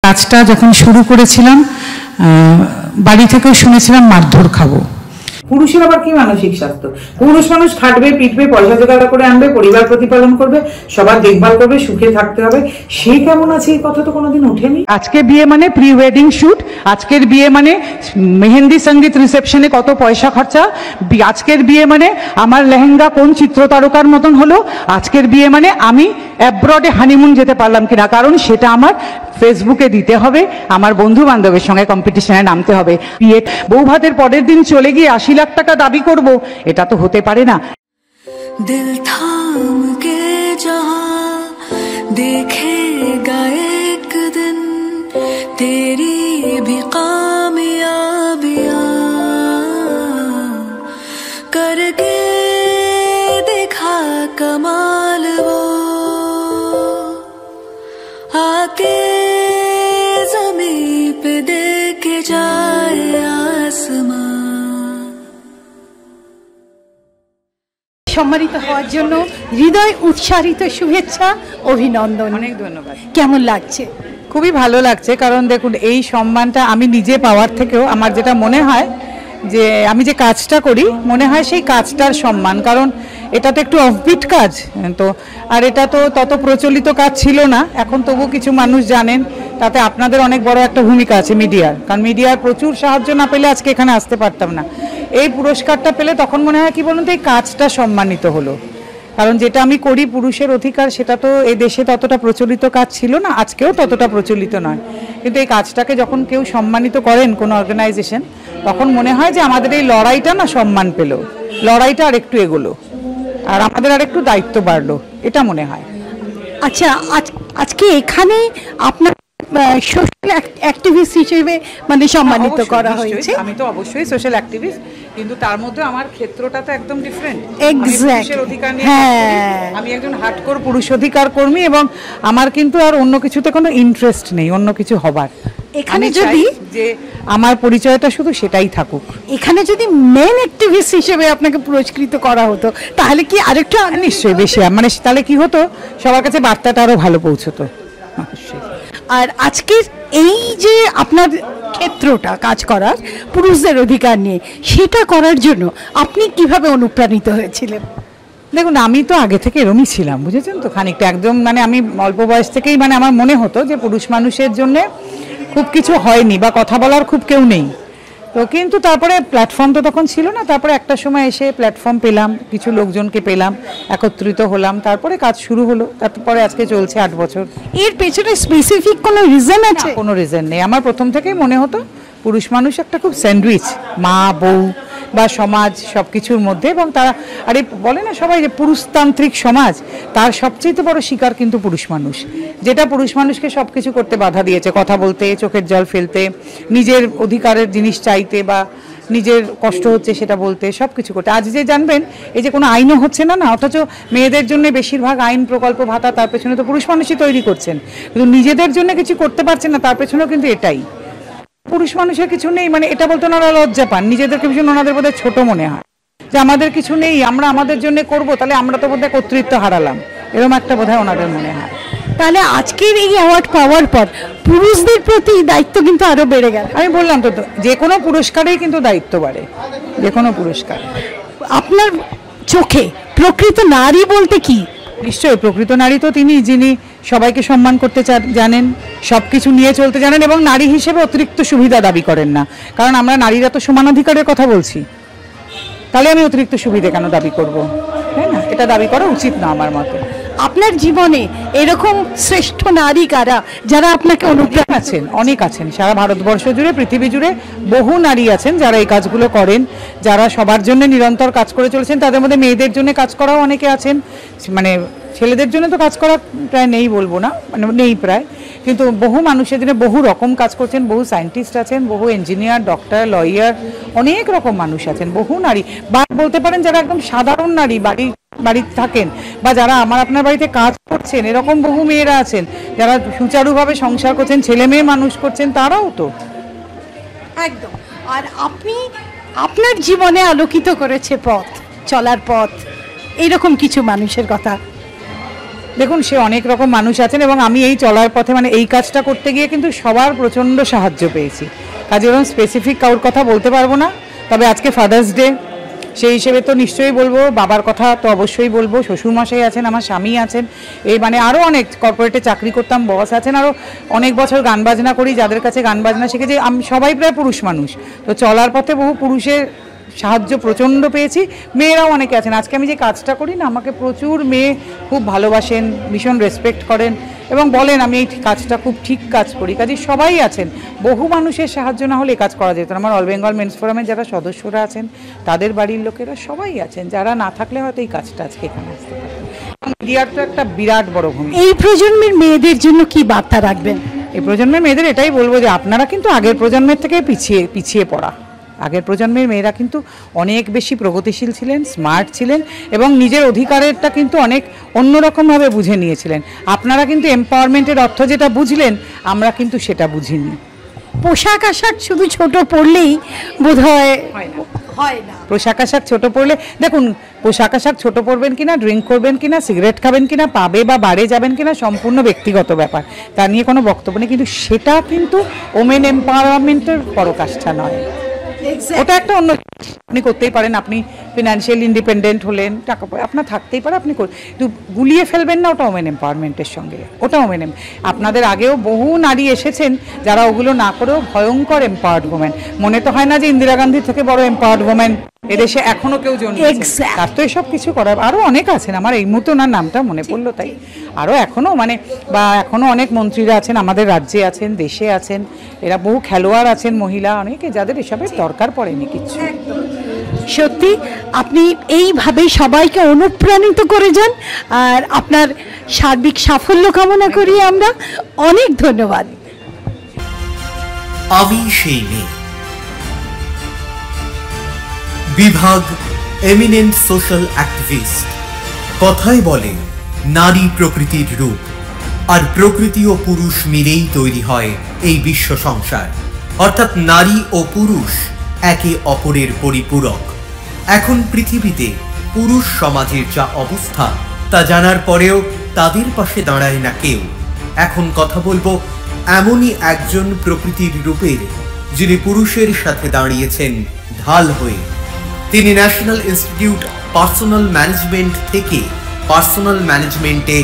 কাজটা যখন শুরু করেছিলাম বাড়ি থেকেও শুনেছিলাম মারধর খাবো। পুরুষের আবার কি মানসিক স্বাস্থ্য, পুরুষ মানুষ খাটবে, পিটবে, পয়সা জোগাড় করে আনবে, পরিবার প্রতিপালন করবে, সবার দেখভাল করবে, সুখে থাকতে হবে। সে কেমন আছে এই কথা তো কোনোদিন ওঠেনি। আজকে বিয়ে মানে প্রি ওয়েডিং শুট, আজকের বিয়ে মানে মেহেন্দি সঙ্গীত রিসেপশনে কত পয়সা খরচা, আজকের বিয়ে মানে আমার লেহেঙ্গা কোন চিত্র তারকার মতন হলো, আজকের বিয়ে মানে আমি অ্যাব্রডে হানিমুন যেতে পারলাম কিনা, কারণ সেটা আমার ফেসবুকে দিতে হবে, আমার বন্ধু বান্ধবের সঙ্গে কম্পিটিশনে নামতে হবে। বিয়ে বউ ভাতের পরের দিন চলে গিয়ে 80 লাখ টাকা দাবি করব, এটা তো হতে পারে না। দিল থাম কে জহাं देखेगा एक दिन तेरी भी कामयाबियां करके दिखा कमाल वो आके ज़मीं पे देके जाए आसमां। সম্মানিত হওয়ার জন্য হৃদয় উৎসারিত শুভেচ্ছা, অভিনন্দন। অনেক ধন্যবাদ। কেমন লাগছে? খুবই ভালো লাগছে, কারণ দেখুন এই সম্মানটা আমি নিজে পাওয়ার থেকেও আমার যেটা মনে হয় যে আমি যে কাজটা করি মনে হয় সেই কাজটার সম্মান, কারণ এটা তো একটু অফবিট কাজ তো, আর এটা তো তত প্রচলিত কাজ ছিল না, এখন তবু কিছু মানুষ জানেন, তাতে আপনাদের অনেক বড় একটা ভূমিকা আছে মিডিয়ার, কারণ মিডিয়ার প্রচুর সাহায্য না পেলে আজকে এখানে আসতে পারতাম না। এই পুরস্কারটা পেলে তখন মনে হয় কি বলুন তো, এই কাজটা সম্মানিত হলো, কারণ যেটা আমি করি পুরুষের অধিকার, সেটা তো এই দেশে ততটা প্রচলিত কাজ ছিল না, আজকেও ততটা প্রচলিত নয়, কিন্তু এই কাজটাকে যখন কেউ সম্মানিত করেন কোনো অর্গানাইজেশন, তখন মনে হয় যে আমাদের এই লড়াইটা না সম্মান পেল, লড়াইটা আর একটু এগোলো, আর আমাদের আর একটু দায়িত্ব বাড়লো, এটা মনে হয়। আচ্ছা, আজকে এখানে আপনার সোশ্যাল অ্যাক্টিভিস্ট হিসেবে মানে সম্মানিত করা হয়েছে। আমি তো অবশ্যই সোশ্যাল অ্যাক্টিভিস্ট, কিন্তু তার মধ্যে আমার ক্ষেত্রটা তো একদম ডিফারেন্ট। এক্স্যাক্টলি, অধিকার নিয়ে আমি একজন হার্ডকোর পুরুষ অধিকার কর্মী, এবং আমার কিন্তু আর অন্য কিছুতে কোনো ইন্টারেস্ট নেই, অন্য কিছু হবার। এখানে যদি যে আমার পরিচয়টা শুধু সেটাই থাকুক। এখানে যদি মেন অ্যাক্টিভিস্ট হিসেবে আপনাকে পুরস্কৃত করা হতো তাহলে কি আরেকটু নিশ্চয়ই বেশি, মানে তাহলে কি হতো, সবার কাছে বার্তাটা আরো ভালো পৌঁছতো। আর আজকের এই যে আপনার ক্ষেত্রটা কাজ করার পুরুষদের অধিকার নিয়ে, সেটা করার জন্য আপনি কিভাবে অনুপ্রাণিত হয়েছিলেন? দেখুন, আমি তো আগে থেকে এরমই ছিলাম, বুঝেছেন তো, খানিকটা একদম, মানে আমি অল্প বয়স থেকেই মানে আমার মনে হতো যে পুরুষ মানুষের জন্য খুব কিছু হয়নি বা কথা বলার খুব কেউ নেই, তো কিন্তু তারপরে প্ল্যাটফর্ম তো তখন ছিল না, তারপরে একটা সময় এসে প্ল্যাটফর্ম পেলাম, কিছু লোকজনকে পেলাম, একত্রিত হলাম, তারপরে কাজ শুরু হলো, তারপরে আজকে চলছে 8 বছর। এর পেছনে স্পেসিফিক কোনো রিজন আছে? কোনো রিজন নেই, আমার প্রথম থেকেই মনে হতো পুরুষ মানুষ একটা খুব স্যান্ডউইচ, মা বউ বা সমাজ সব কিছুর মধ্যে, এবং তারা আরে বলে না সবাই যে পুরুষতান্ত্রিক সমাজ, তার সবচেয়ে বড় শিকার কিন্তু পুরুষ মানুষ, যেটা পুরুষ মানুষকে সব কিছু করতে বাধা দিয়েছে, কথা বলতে, চোখের জল ফেলতে, নিজের অধিকারের জিনিস চাইতে, বা নিজের কষ্ট হচ্ছে সেটা বলতে, সব কিছু করতে। আজ যে জানবেন এই যে কোনো আইনও হচ্ছে না, অথচ মেয়েদের জন্য বেশিরভাগ আইন প্রকল্প ভাতা, তার পেছনে তো পুরুষ মানুষই তৈরি করছেন, কিন্তু নিজেদের জন্য কিছু করতে পারছেন না, তার পেছনেও কিন্তু এটাই, পুরুষ মানুষের কিছু নেই, মানে এটা বলতে ওনারা লজ্জা পান, নিজেদেরকে ভীষণ ওনাদের বোধহয় ছোট মনে হয় যে আমাদের কিছু নেই, আমরা আমাদের জন্য করব, তাহলে আমরা তো বোধহয় কর্তৃত্ব হারালাম, এরকম একটা বোধহয় ওনাদের মনে হয়। তাহলে আজকের এই অ্যাওয়ার্ড পাওয়ার পর পুরুষদের প্রতি দায়িত্ব কিন্তু আরো বেড়ে গেল। আমি বললাম তো, যে কোনো পুরস্কারেই কিন্তু দায়িত্ব বাড়ে, যে কোনো পুরস্কার। আপনার চোখে প্রকৃত নারী বলতে কি? নিশ্চয়ই প্রকৃত নারী তো তিনি, যিনি সবাইকে সম্মান করতে জানেন, সব কিছু নিয়ে চলতে জানেন, এবং নারী হিসেবে অতিরিক্ত সুবিধা দাবি করেন না, কারণ আমরা নারীরা তো সমান অধিকারের কথা বলছি, তাহলে আমি অতিরিক্ত সুবিধা কেন দাবি করব, তাই না? এটা দাবি করা উচিত না আমার মতে। আপনার জীবনে এরকম শ্রেষ্ঠ নারী কারা যারা আপনাকে অনুপ্রেরণা আছেন? অনেক আছেন, সারা ভারতবর্ষ জুড়ে, পৃথিবী জুড়ে বহু নারী আছেন যারা এই কাজগুলো করেন, যারা সবার জন্য নিরন্তর কাজ করে চলেছেন, তাদের মধ্যে মেয়েদের জন্য কাজ করাও অনেকে আছেন, মানে ছেলেদের জন্য তো কাজ করা প্রায় নেই বলবো না, মানে নেই প্রায়, কিন্তু বহু মানুষের জন্য বহু রকম কাজ করছেন, বহু সায়েন্টিস্ট আছেন, বহু ইঞ্জিনিয়ার, ডক্টর, লয়ার, অনেক রকম মানুষ আছেন, বহু নারী, বা বলতে পারেন যারা একদম সাধারণ নারী, বাড়িতে থাকেন, বা যারা আমার আপনার বাড়িতে কাজ করছেন, এরকম বহু মেয়েরা আছেন যারা সুচারুভাবে সংসার করছেন, ছেলে মেয়ে মানুষ করছেন, তারাও তো একদম। আর আপনি আপনার জীবনে আলোকিত করেছে পথ, চলার পথ, এইরকম কিছু মানুষের কথা দেখুন, সে অনেক রকম মানুষ আছেন এবং আমি এই চলার পথে মানে এই কাজটা করতে গিয়ে কিন্তু সবার প্রচণ্ড সাহায্য পেয়েছি। কাজে এরকম স্পেসিফিক কারোর কথা বলতে পারবো না, তবে আজকে ফাদার্স ডে, সেই হিসেবে তো নিশ্চয়ই বলবো। বাবার কথা তো অবশ্যই বলবো, শ্বশুরমশাই আছেন, আমার স্বামী আছেন, এই মানে আরও অনেক কর্পোরেটে চাকরি করতাম, বস আছেন, আরও অনেক বছর গান বাজনা করি, যাদের কাছে গান বাজনা শিখেছি। আমি সবাই প্রায় পুরুষ মানুষ, তো চলার পথে বহু পুরুষের সাহায্য প্রচণ্ড পেয়েছি, মেয়েরাও অনেকে আছেন। আজকে আমি যে কাজটা করি না, আমাকে প্রচুর মেয়ে খুব ভালোবাসেন, ভীষণ রেসপেক্ট করেন এবং বলেন আমি এই কাজটা খুব ঠিক কাজ করি। কাজে সবাই আছেন, বহু মানুষের সাহায্য না হলে এই কাজ করা যেত না। আমার অল বেঙ্গল মেন্স ফোরামের যারা সদস্যরা আছেন, তাদের বাড়ির লোকেরা সবাই আছেন, যারা না থাকলে হয়তো এই কাজটা আজকে এখানে আসতে পারতেন। মিডিয়ার তো একটা বিরাট বড় ভূমিকা। এই প্রজন্মের মেয়েদের জন্য কি বার্তা রাখবেন? এই প্রজন্মের মেয়েদের এটাই বলবো যে আপনারা কিন্তু আগের প্রজন্মের থেকে পিছিয়ে পড়া। আগের প্রজন্মের মেয়েরা কিন্তু অনেক বেশি প্রগতিশীল ছিলেন, স্মার্ট ছিলেন এবং নিজের অধিকারেরটা কিন্তু অনেক অন্যরকমভাবে বুঝে নিয়েছিলেন। আপনারা কিন্তু এম্পাওয়ারমেন্টের অর্থ যেটা বুঝলেন, আমরা কিন্তু সেটা বুঝিনি। পোশাক আশাক শুধু ছোট পড়লেই বোধহয় হয় না। পোশাক আশাক ছোট পড়লে, দেখুন পোশাক আশাক ছোট পরবেন কিনা, ড্রিঙ্ক করবেন কিনা, সিগারেট খাবেন কিনা, পাবে বা বারে যাবেন কিনা, সম্পূর্ণ ব্যক্তিগত ব্যাপার, তা নিয়ে কোনো বক্তব্য নেই। কিন্তু সেটা কিন্তু ওমেন এম্পাওয়ারমেন্টের পরাকাষ্ঠা নয়, ওটা একটা অন্য। আপনি করতেই পারেন, আপনি ফিনান্সিয়াল ইন্ডিপেন্ডেন্ট হলেন, টাকা পয়সা আপনার থাকতেই পারে, আপনি কিন্তু গুলিয়ে ফেলবেন না ওটা ওমেন এম্পাওয়ারমেন্টের সঙ্গে। ওটা ওমেন আপনাদের আগেও বহু নারী এসেছেন যারা ওগুলো না করেও ভয়ঙ্কর এম্পাওয়ার্ড ওমেন। মনে তো হয় না যে ইন্দিরা গান্ধী থেকে বড় এম্পাওয়ার্ড ওমেন এদেশে এখনো কেউ জন্মেছে, তার তো এসব কিছু করার আরও অনেক আছেন। আমার এই মুহূর্তে ওনার নামটা মনে পড়লো তাই। আরও এখনও মানে বা এখনও অনেক মন্ত্রীরা আছেন, আমাদের রাজ্যে আছেন, দেশে আছেন, এরা বহু খেলোয়াড় আছেন, মহিলা অনেকে, যাদের এসবের দরকার পড়েনি কিছু। সত্যি আপনি এইভাবেই সবাইকে অনুপ্রাণিত করে যান, আর আপনার সার্বিক সাফল্য কামনা করি আমরা। অনেক ধন্যবাদ। আমি সেই মেয়ে বিভাগ, এমিনেন্ট সোশ্যাল অ্যাক্টিভিস্ট। কথায় বলে নারী প্রকৃতির রূপ, আর প্রকৃতি ও পুরুষ মিলেই তৈরি হয় এই বিশ্ব সংসার। অর্থাৎ নারী ও পুরুষ একে অপরের পরিপূরক। এখন পৃথিবীতে পুরুষ সমাজের যা অবস্থা তা জানার পরেও তাদের পাশে দাঁড়ায় না কেউ। এখন কথা বলবো এমনই একজন প্রকৃতির রূপের, যিনি পুরুষের সাথে দাঁড়িয়েছেন ঢাল হয়ে। তিনি ন্যাশনাল ইনস্টিটিউট পার্সোনাল ম্যানেজমেন্ট থেকে পার্সোনাল ম্যানেজমেন্টে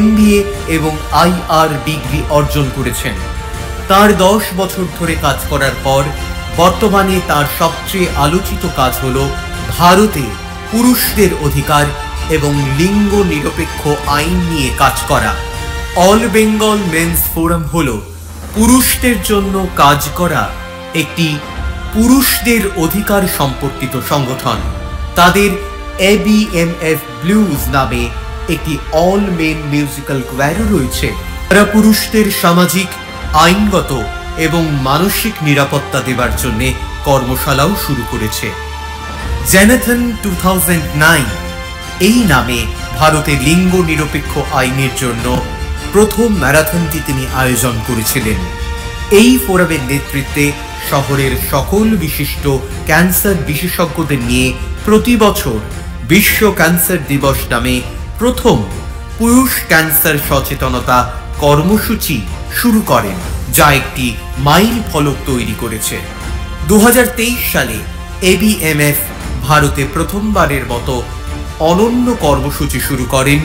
MBA এবং IR ডিগ্রি অর্জন করেছেন। তার 10 বছর ধরে কাজ করার পর বর্তমানে তার সবচেয়ে আলোচিত কাজ হলো ভারতে পুরুষদের অধিকার এবং লিঙ্গ নিরপেক্ষ আইন নিয়ে কাজ করা। অল বেঙ্গল মেন্স ফোরাম হলো পুরুষদের জন্য কাজ করা একটি পুরুষদের অধিকার সম্পর্কিত সংগঠন। তাদের ABMF ব্লুজ নামে একটি অল মেন মিউজিক্যাল কোয়ারও রয়েছে। তারা পুরুষদের সামাজিক, আইনগত এবং মানসিক নিরাপত্তা দেবার জন্য কর্মশালাও শুরু করেছে। জেনাথন 2009 এই নামে ভারতে লিঙ্গ নিরপেক্ষ আইনের জন্য প্রথম ম্যারাথনটি তিনি আয়োজন করেছিলেন। এই ফোরামের নেতৃত্বে শহরের সকল বিশিষ্ট ক্যান্সার বিশেষজ্ঞদের নিয়ে প্রতি বছর বিশ্ব ক্যান্সার দিবস নামে প্রথম পুরুষ ক্যান্সার সচেতনতা কর্মসূচি শুরু করেন, যা একটি মাইল ফলক তৈরি করেছে। 2023 সালে ABMF ভারতে প্রথমবারের মতো অনন্য কর্মসূচি শুরু করেন,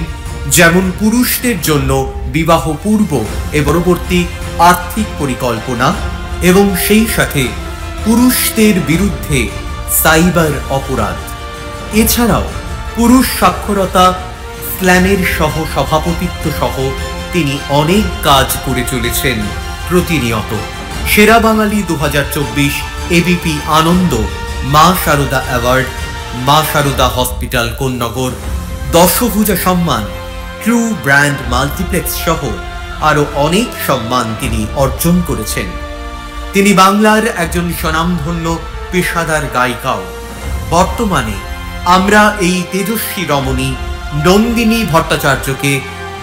যেমন পুরুষদের জন্য বিবাহ পূর্ব এবং পরবর্তী আর্থিক পরিকল্পনা এবং সেই সাথে পুরুষদের বিরুদ্ধে সাইবার অপরাধ। এছাড়াও পুরুষ সাক্ষরতা স্ল্যামের সহ সভাপতিত্ব সহ তিনি অনেক কাজ করে চলেছেন প্রতিনিয়ত। সেরা বাঙালি 2024 ABP আনন্দ, মা শারদা অ্যাওয়ার্ড, মা শারদা হসপিটাল কোন্নগর, দশভুজা সম্মান, ট্রু ব্র্যান্ড মাল্টিপ্লেক্স সহ আরো অনেক সম্মান তিনি অর্জন করেছেন। তিনি বাংলার একজন স্বনামধন্য পেশাদার গায়িকাও। বর্তমানে আমরা এই তেজস্বী রমণী নন্দিনী ভট্টাচার্যকে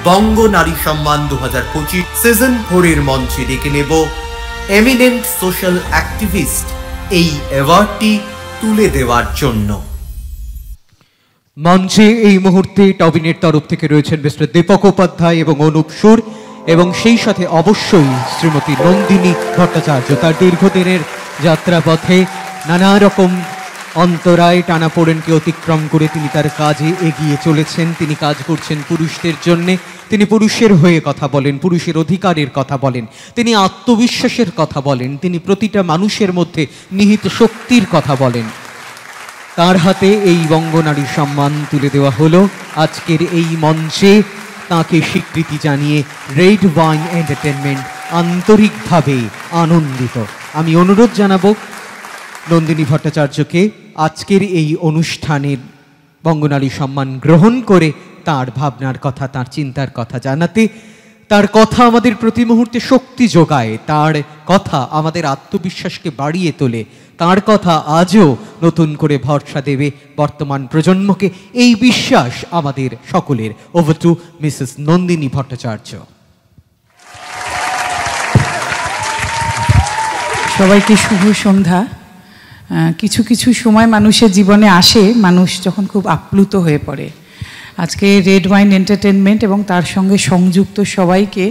বঙ্গ নারী সম্মান 2025 সিজন 4 এর মঞ্চে ডেকে নেব এমিনেন্ট সোশ্যাল অ্যাক্টিভিস্ট এই অ্যাওয়ার্ডটি তুলে দেওয়ার জন্য। মঞ্চে এই মুহূর্তে টবিনের তরফ থেকে রয়েছেন মিস্টার দীপক উপাধ্যায় এবং অনুপ সুর, এবং সেই সাথে অবশ্যই শ্রীমতী নন্দিনী ভট্টাচার্য। তার দীর্ঘদিনের যাত্রাপথে নানা রকম অন্তরায় টানাপোড়েনকে অতিক্রম করে তিনি তার কাজে এগিয়ে চলেছেন। তিনি কাজ করছেন পুরুষদের জন্যে, তিনি পুরুষের হয়ে কথা বলেন, পুরুষের অধিকারের কথা বলেন, তিনি আত্মবিশ্বাসের কথা বলেন, তিনি প্রতিটা মানুষের মধ্যে নিহিত শক্তির কথা বলেন। তার হাতে এই বঙ্গনারী সম্মান তুলে দেওয়া হলো আজকের এই মঞ্চে। তাকে স্বীকৃতি জানিয়ে রেড ওয়াইন এন্টারটেনমেন্ট আন্তরিকভাবে আনন্দিত। আমি অনুরোধ জানাবো নন্দিনী ভট্টাচার্যকে আজকের এই অনুষ্ঠানের বঙ্গনারী সম্মান গ্রহণ করে তার ভাবনার কথা, তার চিন্তার কথা জানাতে। তার কথা আমাদের প্রতি মুহূর্তে শক্তি যোগায়, তার কথা আমাদের আত্মবিশ্বাসকে বাড়িয়ে তোলে, তার কথা আজও নতুন করে ভরসা দেবে বর্তমান প্রজন্মকে। এই বিশ্বাস আমাদের সকলের। Over to Mrs Nandini Bhattacharya. সবাইকে শুভ সন্ধ্যা। কিছু কিছু সময় মানুষের জীবনে আসে, মানুষ যখন খুব আপ্লুত হয়ে পড়ে। আজকে রেড ওয়াইন এন্টারটেনমেন্ট এবং তার সঙ্গে সংযুক্ত সবাইকে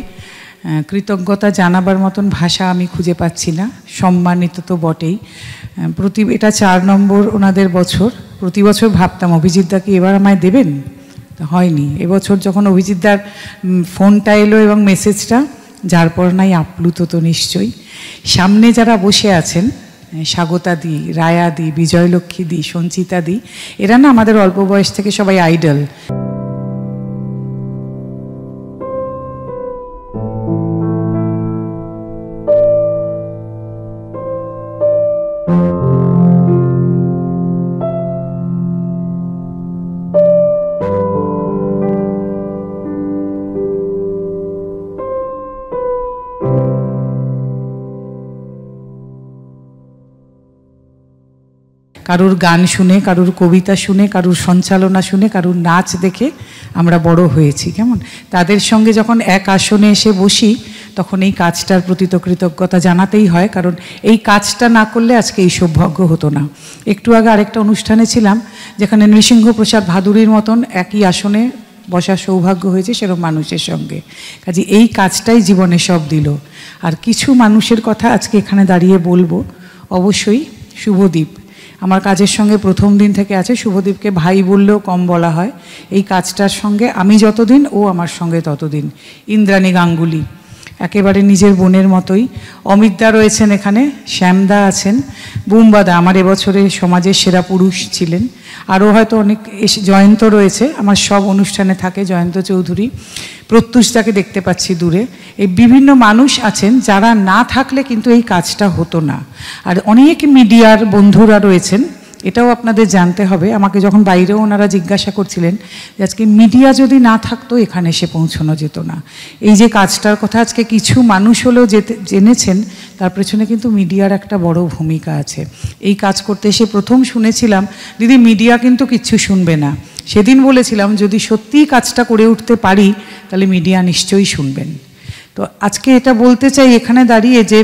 কৃতজ্ঞতা জানাবার মতন ভাষা আমি খুঁজে পাচ্ছি না। সম্মানিত তো বটেই। এটা 4 নম্বর ওনাদের বছর। প্রতি বছর ভাবতাম অভিজিৎদা কি এবার আমায় দেবেন, হয়নি। এবছর যখন অভিজিৎদার ফোনটা এলো এবং মেসেজটা, যার পর নাই আপ্লুত তো নিশ্চয়ই। সামনে যারা বসে আছেন, স্বাগতা দি, রায়া দি, বিজয়লক্ষ্মী দি, সঞ্চিতা দি, এরা না আমাদের অল্প বয়স থেকে সবাই আইডল। কারুর গান শুনে, কারুর কবিতা শুনে, কারুর সঞ্চালনা শুনে, কারুর নাচ দেখে আমরা বড় হয়েছি। কেমন তাদের সঙ্গে যখন এক আসনে এসে বসি, তখন এই কাজটার প্রতি তো কৃতজ্ঞতা জানাতেই হয়, কারণ এই কাজটা না করলে আজকে এই সৌভাগ্য হতো না। একটু আগে আরেকটা অনুষ্ঠানে ছিলাম, যেখানে নৃসিংহপ্রসাদ ভাদুরীর মতন একই আসনে বসার সৌভাগ্য হয়েছে সেরকম মানুষের সঙ্গে। কাজে এই কাজটাই জীবনে সব দিল। আর কিছু মানুষের কথা আজকে এখানে দাঁড়িয়ে বলবো। অবশ্যই শুভদীপ আমার কাজের সঙ্গে প্রথম দিন থেকে আছে। শুভদীপকে ভাই বললেও কম বলা হয়। এই কাজটার সঙ্গে আমি যতদিন, ও আমার সঙ্গে ততদিন। ইন্দ্রাণী গাঙ্গুলি একেবারে নিজের বোনের মতোই। অমিতদা রয়েছেন এখানে, শ্যামদা আছেন, বুম্বাদা আমার এবছরে সমাজের সেরা পুরুষ ছিলেন। আরও হয়তো অনেক জয়ন্ত রয়েছে, আমার সব অনুষ্ঠানে থাকে জয়ন্ত চৌধুরী, প্রত্যুষদাকে দেখতে পাচ্ছি দূরে। এই বিভিন্ন মানুষ আছেন যারা না থাকলে কিন্তু এই কাজটা হতো না। আর অনেক মিডিয়ার বন্ধুরা রয়েছেন, এটাও আপনাদের জানতে হবে। আমাকে যখন বাইরেও ওনারা জিজ্ঞাসা করছিলেন যে আজকে মিডিয়া যদি না থাকতো এখানে এসে পৌঁছানো যেত না। এই যে কাজটার কথা আজকে কিছু মানুষ হলেও জেনেছেন, তার পেছনে কিন্তু মিডিয়ার একটা বড় ভূমিকা আছে। এই কাজ করতে এসে প্রথম শুনেছিলাম, দিদি মিডিয়া কিন্তু কিচ্ছু শুনবে না। সেদিন বলেছিলাম যদি সত্যিই কাজটা করে উঠতে পারি তাহলে মিডিয়া নিশ্চয়ই শুনবেন। তো আজকে এটা বলতে চাই এখানে দাঁড়িয়ে যে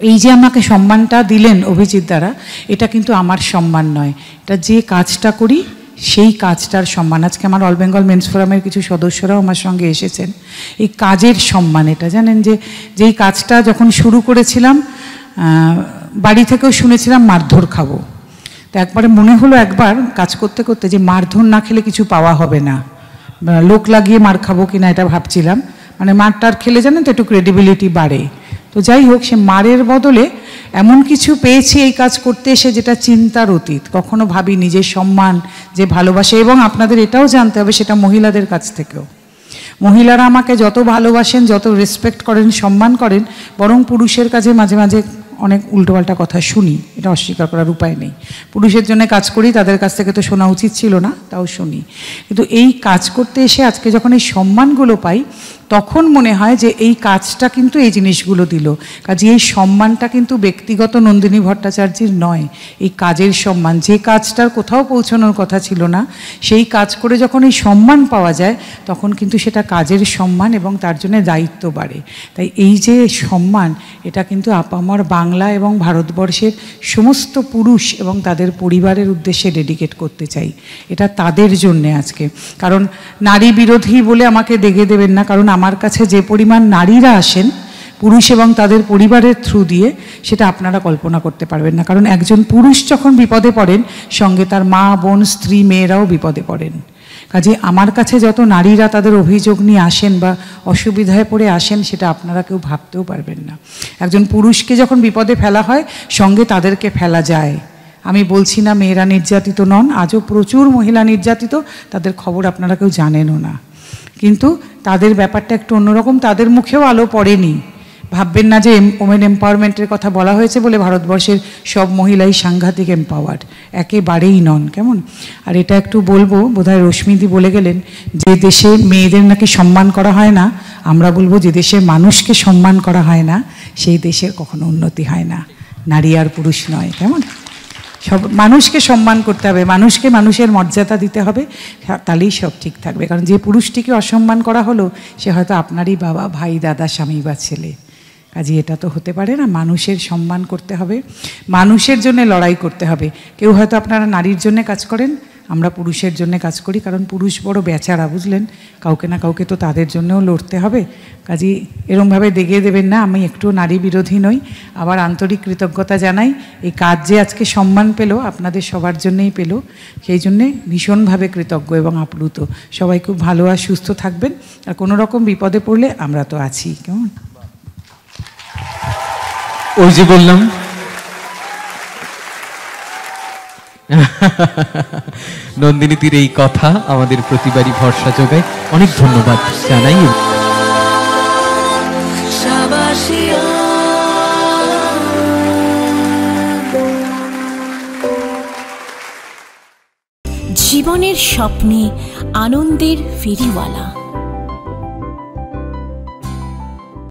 এই যে আমাকে সম্মানটা দিলেন অভিজিৎ দ্বারা, এটা কিন্তু আমার সম্মান নয়, এটা যে কাজটা করি সেই কাজটার সম্মান। আজকে আমার অল বেঙ্গল মেন্স ফোরামের কিছু সদস্যরাও আমার সঙ্গে এসেছেন। এই কাজের সম্মান এটা জানেন যে যেই কাজটা যখন শুরু করেছিলাম, বাড়ি থেকেও শুনেছিলাম মারধর খাবো। তো একবারে মনে হলো একবার কাজ করতে করতে যে মারধর না খেলে কিছু পাওয়া হবে না, লোক লাগিয়ে মার খাবো কিনা এটা ভাবছিলাম। মানে মারটার খেলে জানেন তো একটু ক্রেডিবিলিটি বাড়ে। তো যাই হোক, সে মারের বদলে এমন কিছু পেয়েছি এই কাজ করতে এসে যেটা চিন্তার অতীত। কখনো ভাবি নিজের সম্মান যে ভালোবাসে, এবং আপনাদের এটাও জানতে হবে সেটা মহিলাদের কাছ থেকেও। মহিলারা আমাকে যত ভালোবাসেন, যত রেসপেক্ট করেন, সম্মান করেন, বরং পুরুষের কাছে মাঝে মাঝে অনেক উল্টোপাল্টা কথা শুনি, এটা অস্বীকার করার উপায় নেই। পুরুষের জন্য কাজ করি, তাদের কাছ থেকে তো শোনা উচিত ছিল না, তাও শুনি। কিন্তু এই কাজ করতে এসে আজকে যখন এই সম্মানগুলো পাই, তখন মনে হয় যে এই কাজটা কিন্তু এই জিনিসগুলো দিল। কাজে এই সম্মানটা কিন্তু ব্যক্তিগত নন্দিনী ভট্টাচার্যের নয়, এই কাজের সম্মান। যে কাজটার কোথাও পৌঁছানোর কথা ছিল না, সেই কাজ করে যখন এই সম্মান পাওয়া যায় তখন কিন্তু সেটা কাজের সম্মান এবং তার জন্য দায়িত্ব বাড়ে। তাই এই যে সম্মান, এটা কিন্তু আপামর বাংলা এবং ভারতবর্ষের সমস্ত পুরুষ এবং তাদের পরিবারের উদ্দেশ্যে ডেডিকেট করতে চাই। এটা তাদের জন্যে আজকে, কারণ নারী বিরোধী বলে আমাকে দেগে দেবেন না, কারণ আমার কাছে যে পরিমাণ নারীরা আসেন পুরুষ এবং তাদের পরিবারের থ্রু দিয়ে, সেটা আপনারা কল্পনা করতে পারবেন না। কারণ একজন পুরুষ যখন বিপদে পড়েন, সঙ্গে তার মা, বোন, স্ত্রী, মেয়েরাও বিপদে পড়েন। কাজে আমার কাছে যত নারীরা তাদের অভিযোগ নিয়ে আসেন বা অসুবিধায় পড়ে আসেন, সেটা আপনারা কেউ ভাবতেও পারবেন না। একজন পুরুষকে যখন বিপদে ফেলা হয়, সঙ্গে তাদেরকে ফেলা যায়। আমি বলছি না মেয়েরা নির্যাতিত নন, আজও প্রচুর মহিলা নির্যাতিত, তাদের খবর আপনারা কেউ জানেনও না। কিন্তু তাদের ব্যাপারটা একটু অন্যরকম, তাদের মুখেও আলো পড়েনি। ভাববেন না যে ওমেন এম্পাওয়ারমেন্টের কথা বলা হয়েছে বলে ভারতবর্ষের সব মহিলাই সাংঘাতিক এম্পাওয়ার্ড, একেবারেই নন। কেমন? আর এটা একটু বলবো, বোধহয় রশ্মিদি বলে গেলেন, যে দেশে মেয়েদের নাকি সম্মান করা হয় না, আমরা বলবো যে দেশের মানুষকে সম্মান করা হয় না, সেই দেশের কখনো উন্নতি হয় না। নারী আর পুরুষ নয়। কেমন? সব মানুষকে সম্মান করতে হবে, মানুষকে মানুষের মর্যাদা দিতে হবে, তাহলেই সব ঠিক থাকবে। কারণ যে পুরুষটিকে অসম্মান করা হলো, সে হয়তো আপনারই বাবা, ভাই, দাদা, স্বামী বা ছেলে। কাজে এটা তো হতে পারে না। মানুষের সম্মান করতে হবে, মানুষের জন্য লড়াই করতে হবে। কেউ হয়তো আপনারা নারীর জন্য কাজ করেন, আমরা পুরুষের জন্য কাজ করি, কারণ পুরুষ বড় বেচারা, বুঝলেন? কাউকে না কাউকে তো তাদের জন্যও লড়তে হবে। কাজে এরমভাবে দেখিয়ে দেবেন না। আমি একটু নারী বিরোধী নই। আবার আন্তরিক কৃতজ্ঞতা জানাই, এই কাজ যে আজকে সম্মান পেল, আপনাদের সবার জন্যই পেল, সেই জন্যে ভীষণভাবে কৃতজ্ঞ এবং আপ্লুত। সবাই খুব ভালো আর সুস্থ থাকবেন, আর কোনো রকম বিপদে পড়লে আমরা তো আছি। কেমন? ওই যে বললাম, নন্দিনীতির এই কথা আমাদের প্রতিবারই ভরসা যোগায়। অনেক ধন্যবাদ জানাই। জীবনের স্বপ্নে আনন্দের ফেরিওয়ালা।